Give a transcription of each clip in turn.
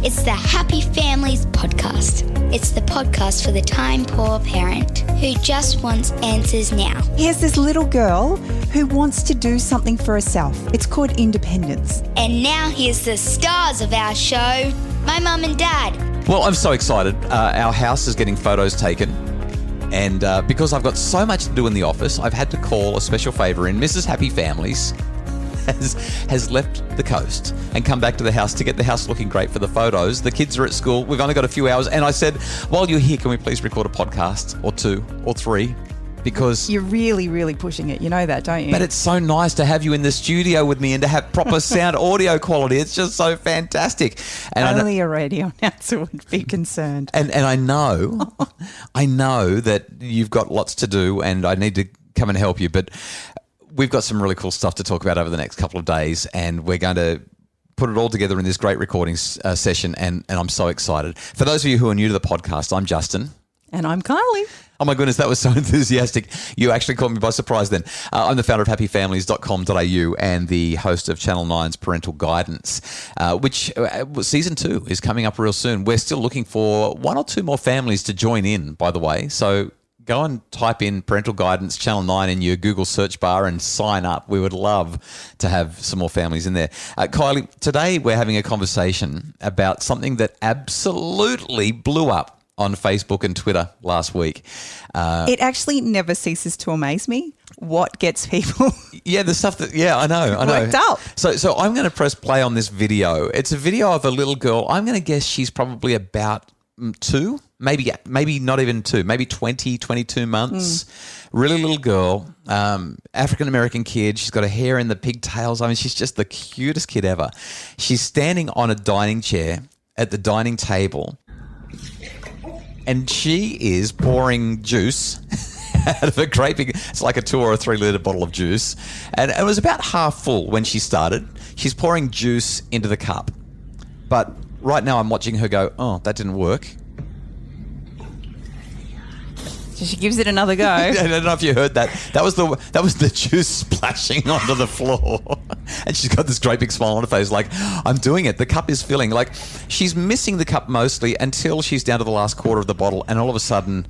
It's the Happy Families podcast. It's the podcast for the time-poor parent who just wants answers now. Here's this little girl who wants to do something for herself. It's called independence. And now here's the stars of our show, my mum and dad. Well, I'm so excited. Our house is getting photos taken. And because I've got so much to do in the office, I've had to call a special favour in. Mrs. Happy Families has left the coast and come back to the house to get the house looking great for the photos. The kids are at school. We've only got a few hours. And I said, while you're here, can we please record a podcast or two or three? Because you're really, really pushing it. You know that, don't you? But it's so nice to have you in the studio with me and to have proper sound audio quality. It's just so fantastic. And only a radio announcer would be concerned. And I know that you've got lots to do and I need to come and help you. But we've got some really cool stuff to talk about over the next couple of days, and we're going to put it all together in this great recording session, and I'm so excited. For those of you who are new to the podcast, I'm Justin. And I'm Kylie. Oh my goodness, that was so enthusiastic. You actually caught me by surprise then. I'm the founder of happyfamilies.com.au and the host of Channel 9's Parental Guidance, which season 2 is coming up real soon. We're still looking for 1 or 2 more families to join in, by the way. So go and type in Parental Guidance Channel 9 in your Google search bar and sign up. We would love to have some more families in there. Kylie, today we're having a conversation about something that absolutely blew up on Facebook and Twitter last week. It actually never ceases to amaze me what gets people Yeah, the stuff that, I know. worked up. So I'm going to press play on this video. It's a video of a little girl. I'm going to guess she's probably about 2, maybe not even 2, maybe 20, 22 months. Really little girl, African-American kid. She's got her hair in the pigtails. I mean, she's just the cutest kid ever. She's standing on a dining chair at the dining table, and she is pouring juice out of a great big, it's like a 2 or a 3 litre bottle of juice. And it was about half full when she started. She's pouring juice into the cup. But right now I'm watching her go, oh, that didn't work. So she gives it another go. I don't know if you heard that. That was the juice splashing onto the floor. And she's got this great big smile on her face like, I'm doing it. The cup is filling. Like, she's missing the cup mostly until she's down to the last quarter of the bottle, and all of a sudden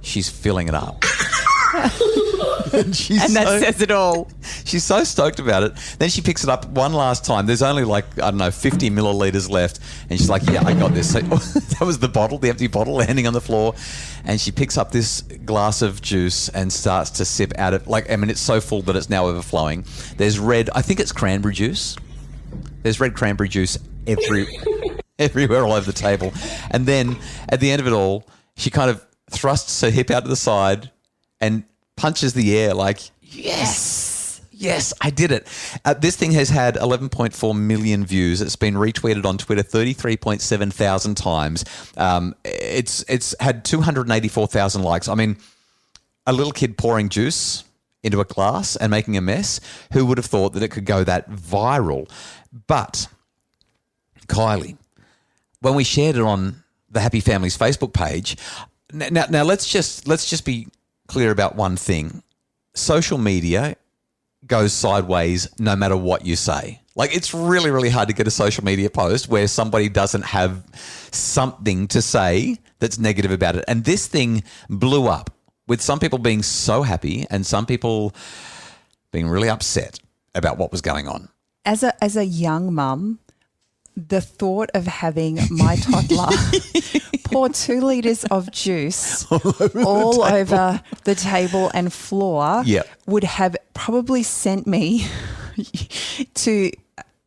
she's filling it up. And that says it all. She's so stoked about it. Then she picks it up one last time. There's only 50 millilitres left. And she's like, yeah, I got this. So, that was the empty bottle landing on the floor. And she picks up this glass of juice and starts to sip out of, it's so full that it's now overflowing. There's I think it's cranberry juice. There's red cranberry juice everywhere all over the table. And then at the end of it all, she kind of thrusts her hip out to the side and punches the air like, yes, I did it. This thing has had 11.4 million views. It's been retweeted on Twitter 33.7 thousand times. It's had 284,000 likes. I mean, a little kid pouring juice into a glass and making a mess. Who would have thought that it could go that viral? But, Kylie, when we shared it on the Happy Families Facebook page, now let's just be clear about one thing. Social media goes sideways no matter what you say. Like, it's really, really hard to get a social media post where somebody doesn't have something to say that's negative about it. And this thing blew up with some people being so happy and some people being really upset about what was going on. As a young mum, the thought of having my toddler pour 2 litres of juice all over the table and floor would have probably sent me to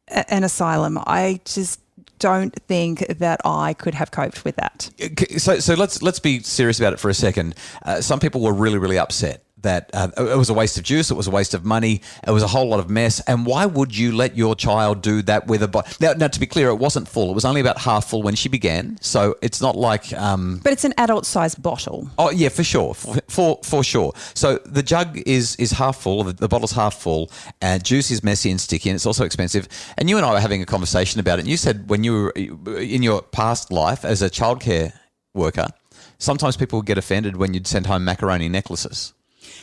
an asylum. I just don't think that I could have coped with that. So let's be serious about it for a second. Some people were really, really upset that it was a waste of juice, it was a waste of money, it was a whole lot of mess. And why would you let your child do that with a bottle? Now, to be clear, it wasn't full. It was only about half full when she began. So it's not like... But it's an adult-sized bottle. Oh, yeah, for sure. For sure. So the jug is half full, the bottle's half full, and juice is messy and sticky, and it's also expensive. And you and I were having a conversation about it, and you said when you were in your past life as a childcare worker, sometimes people would get offended when you'd send home macaroni necklaces.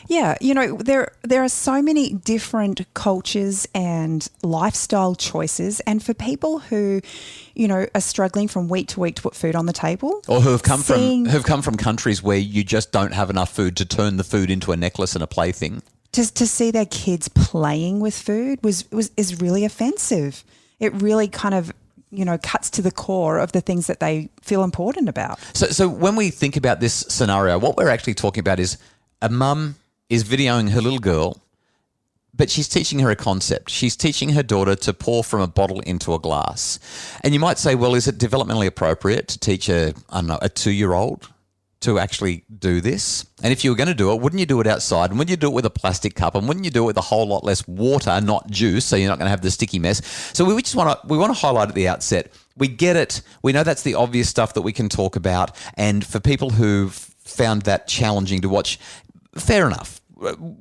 Yeah, you know, there are so many different cultures and lifestyle choices, and for people who, you know, are struggling from week to week to put food on the table, or who've come from countries where you just don't have enough food to turn the food into a necklace and a plaything. Just to see their kids playing with food is really offensive. It really kind of, you know, cuts to the core of the things that they feel important about. So when we think about this scenario, what we're actually talking about is a mum is videoing her little girl, but she's teaching her a concept. She's teaching her daughter to pour from a bottle into a glass. And you might say, well, is it developmentally appropriate to teach a 2-year-old to actually do this? And if you were going to do it, wouldn't you do it outside? And wouldn't you do it with a plastic cup? And wouldn't you do it with a whole lot less water, not juice, so you're not going to have the sticky mess? So we want to highlight at the outset, we get it. We know that's the obvious stuff that we can talk about. And for people who've found that challenging to watch, fair enough.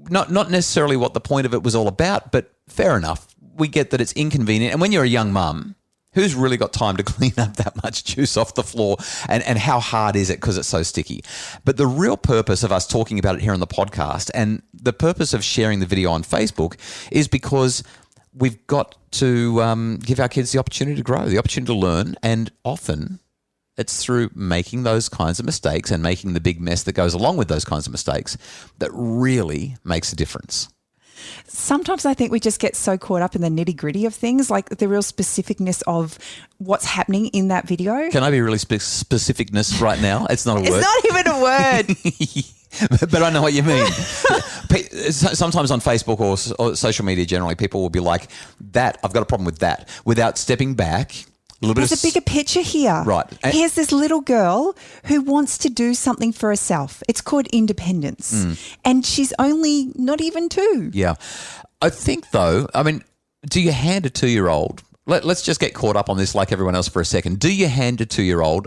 Not necessarily what the point of it was all about, but fair enough. We get that it's inconvenient. And when you're a young mum, who's really got time to clean up that much juice off the floor? And how hard is it because it's so sticky? But the real purpose of us talking about it here on the podcast and the purpose of sharing the video on Facebook is because we've got to give our kids the opportunity to grow, the opportunity to learn. And often it's through making those kinds of mistakes and making the big mess that goes along with those kinds of mistakes that really makes a difference. Sometimes I think we just get so caught up in the nitty-gritty of things, like the real specificness of what's happening in that video. Can I be really specificness right now? It's not a word. It's not even a word. But I know what you mean. Sometimes on Facebook or social media generally, people will be like, I've got a problem with that, without stepping back. There's a bigger picture here. Right. Here's this little girl who wants to do something for herself. It's called independence. And she's only not even 2. Yeah. I think, though, I mean, do you hand a 2-year-old, let's just get caught up on this like everyone else for a second. Do you hand a 2-year-old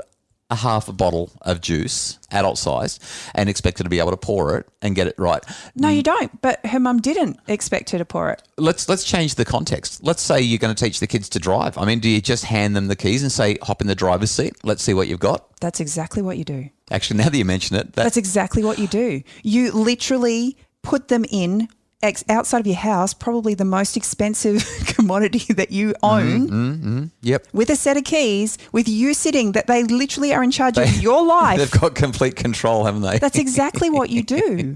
a half a bottle of juice, adult sized, and expect her to be able to pour it and get it right? No, you don't. But her mum didn't expect her to pour it. Let's change the context. Let's say you're going to teach the kids to drive. I mean, do you just hand them the keys and say, hop in the driver's seat? Let's see what you've got. That's exactly what you do. Actually, now that you mention it. That's exactly what you do. You literally put them in outside of your house, probably the most expensive commodity that you own. Yep. With a set of keys, with you sitting, that they literally are in charge of your life. They've got complete control, haven't they? That's exactly what you do.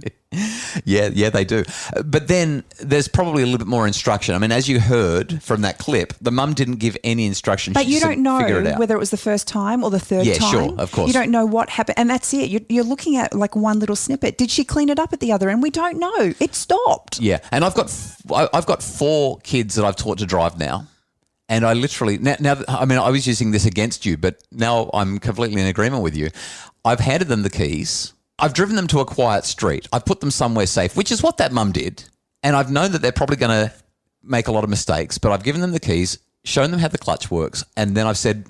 Yeah, they do. But then there's probably a little bit more instruction. I mean, as you heard from that clip, the mum didn't give any instruction. But you don't know figure it out. whether it was the first time or the third time. Yeah, sure, of course. You don't know what happened. And that's it. You're looking at like one little snippet. Did she clean it up at the other end? We don't know. It stopped. Yeah. And I've got 4 kids that I've taught to drive now. And I literally, now I mean, I was using this against you, but now I'm completely in agreement with you. I've handed them the keys. I've driven them to a quiet street. I've put them somewhere safe, which is what that mum did. And I've known that they're probably going to make a lot of mistakes, but I've given them the keys, shown them how the clutch works, and then I've said,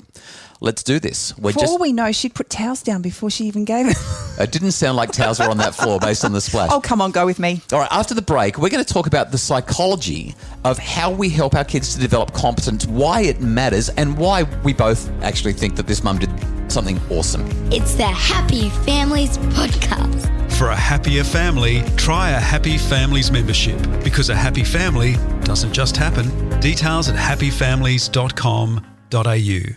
let's do this. For all we know, she'd put towels down before she even gave it. It didn't sound like towels were on that floor based on the splash. Oh, come on, go with me. All right, after the break, we're going to talk about the psychology of how we help our kids to develop competence, why it matters, and why we both actually think that this mum did something awesome. It's the Happy Families Podcast. For a happier family, try a Happy Families membership, because a happy family doesn't just happen. Details at happyfamilies.com.au.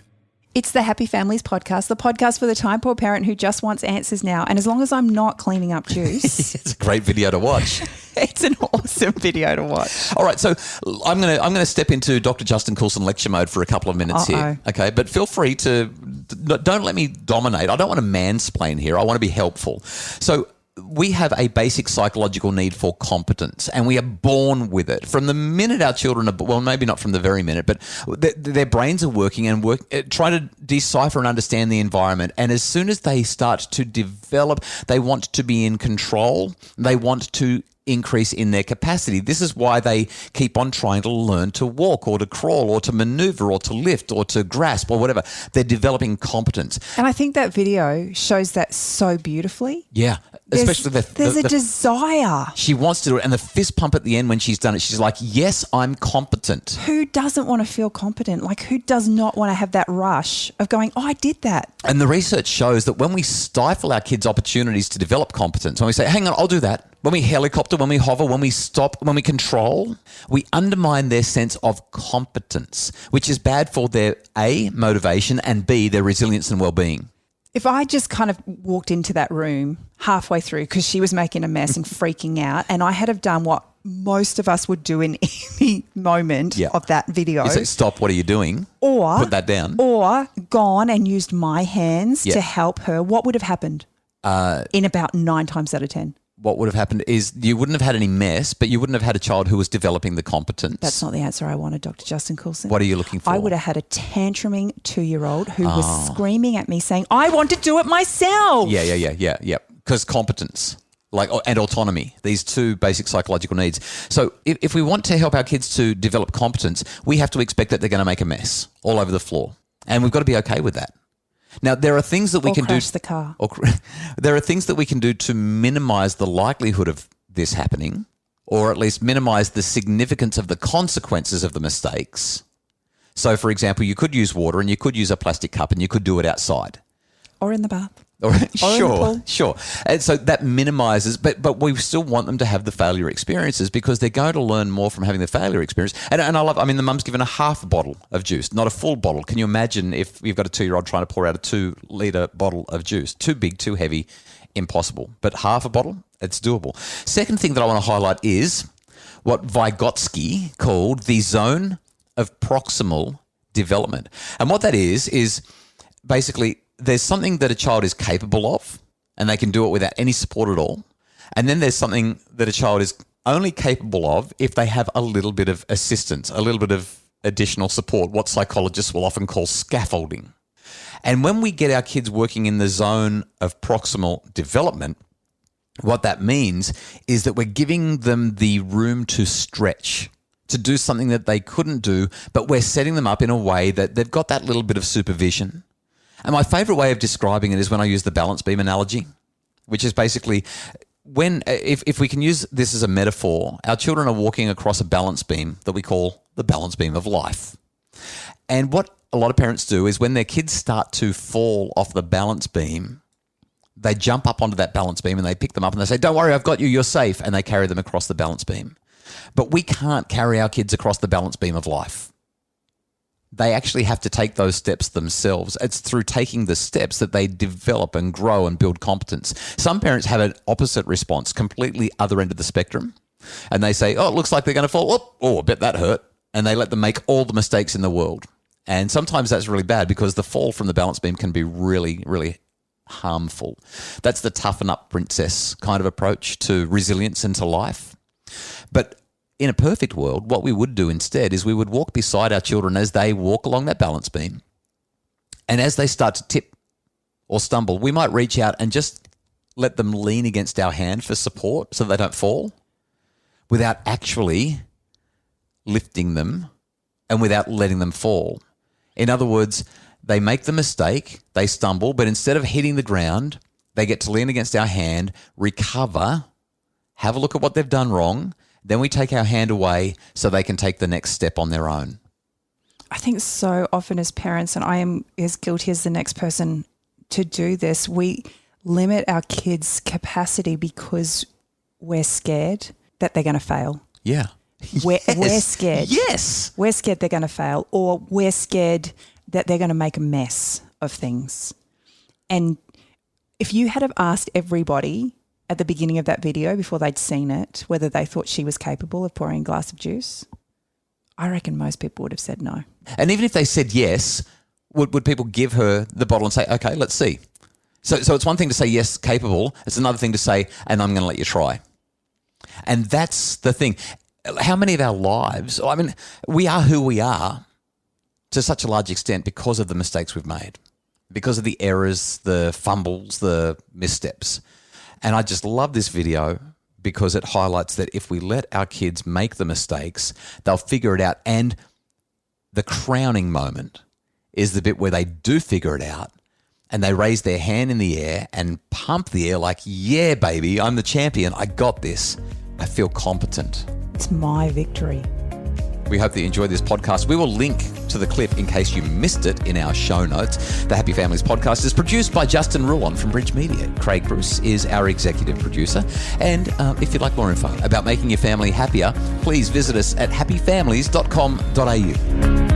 It's the Happy Families Podcast, the podcast for the time poor parent who just wants answers now. And as long as I'm not cleaning up juice, It's a great video to watch. it's an awesome video to watch. All right, so I'm gonna step into Dr. Justin Coulson lecture mode for a couple of minutes here, okay? But feel free to don't let me dominate. I don't want to mansplain here. I want to be helpful. So we have a basic psychological need for competence, and we are born with it. From the minute our children are, well, maybe not from the very minute, but their brains are working and trying to decipher and understand the environment. And as soon as they start to develop, they want to be in control. They want to increase in their capacity. This is why they keep on trying to learn to walk or to crawl or to maneuver or to lift or to grasp or whatever. They're developing competence. And I think that video shows that so beautifully. Yeah. Especially there's a desire. She wants to do it. And the fist pump at the end when she's done it, she's like, yes, I'm competent. Who doesn't want to feel competent? Like, who does not want to have that rush of going, oh, I did that? And the research shows that when we stifle our kids' opportunities to develp competence, when we say, hang on, I'll do that. when we helicopter, when we hover, when we stop, when we control, we undermine their sense of competence, which is bad for their A, motivation, and B, their resilience and well-being. If I just kind of walked into that room halfway through because she was making a mess and freaking out, and I had have done what most of us would do in any moment of that video. You say, stop, what are you doing? Or put that down. Or gone and used my hands to help her, what would have happened in about 9 times out of 10? What would have happened is you wouldn't have had any mess, but you wouldn't have had a child who was developing the competence. That's not the answer I wanted, Dr. Justin Coulson. What are you looking for? I would have had a tantruming 2-year-old who was screaming at me saying, I want to do it myself. Yeah. Because competence, and autonomy, these 2 basic psychological needs. So if we want to help our kids to develop competence, we have to expect that they're going to make a mess all over the floor. And we've got to be okay with that. Now, there are things that we can do. Crash the car. There are things that we can do to minimize the likelihood of this happening, or at least minimize the significance of the consequences of the mistakes. So, for example, you could use water and you could use a plastic cup and you could do it outside. Or in the bath. Sure. And so that minimizes, but we still want them to have the failure experiences because they're going to learn more from having the failure experience. And the mum's given a half a bottle of juice, not a full bottle. Can you imagine if you've got a 2-year-old trying to pour out a 2-litre bottle of juice? Too big, too heavy, impossible. But half a bottle, it's doable. Second thing that I want to highlight is what Vygotsky called the zone of proximal development. And what that is basically there's something that a child is capable of and they can do it without any support at all. And then there's something that a child is only capable of if they have a little bit of assistance, a little bit of additional support, what psychologists will often call scaffolding. And when we get our kids working in the zone of proximal development, what that means is that we're giving them the room to stretch, to do something that they couldn't do, but we're setting them up in a way that they've got that little bit of supervision. And my favorite way of describing it is when I use the balance beam analogy, which is basically if we can use this as a metaphor, our children are walking across a balance beam that we call the balance beam of life. And what a lot of parents do is when their kids start to fall off the balance beam, they jump up onto that balance beam and they pick them up and they say, don't worry, I've got you, you're safe. And they carry them across the balance beam. But we can't carry our kids across the balance beam of life. They actually have to take those steps themselves. It's through taking the steps that they develop and grow and build competence. Some parents have an opposite response, completely other end of the spectrum. And they say, oh, it looks like they're going to fall. Oh, I bet that hurt. And they let them make all the mistakes in the world. And sometimes that's really bad because the fall from the balance beam can be really, really harmful. That's the toughen up princess kind of approach to resilience and to life. But in a perfect world, what we would do instead is we would walk beside our children as they walk along that balance beam. And as they start to tip or stumble, we might reach out and just let them lean against our hand for support so they don't fall without actually lifting them and without letting them fall. In other words, they make the mistake, they stumble, but instead of hitting the ground, they get to lean against our hand, recover, have a look at what they've done wrong. Then we take our hand away so they can take the next step on their own. I think so often as parents, and I am as guilty as the next person to do this, we limit our kids' capacity because we're scared that they're going to fail. Yeah. We're scared. Yes. We're scared they're going to fail, or we're scared that they're going to make a mess of things. And if you had have asked everybody at the beginning of that video before they'd seen it, whether they thought she was capable of pouring a glass of juice, I reckon most people would have said no. And even if they said yes, would people give her the bottle and say, okay, let's see? So it's one thing to say yes, capable. It's another thing to say, and I'm going to let you try. And that's the thing. How many of our lives, I mean, we are who we are to such a large extent because of the mistakes we've made, because of the errors, the fumbles, the missteps. And I just love this video because it highlights that if we let our kids make the mistakes, they'll figure it out. And the crowning moment is the bit where they do figure it out and they raise their hand in the air and pump the air like, yeah, baby, I'm the champion. I got this. I feel competent. It's my victory. We hope that you enjoyed this podcast. We will link to the clip in case you missed it in our show notes. The Happy Families podcast is produced by Justin Rulon from Bridge Media. Craig Bruce is our executive producer. And if you'd like more info about making your family happier, please visit us at happyfamilies.com.au.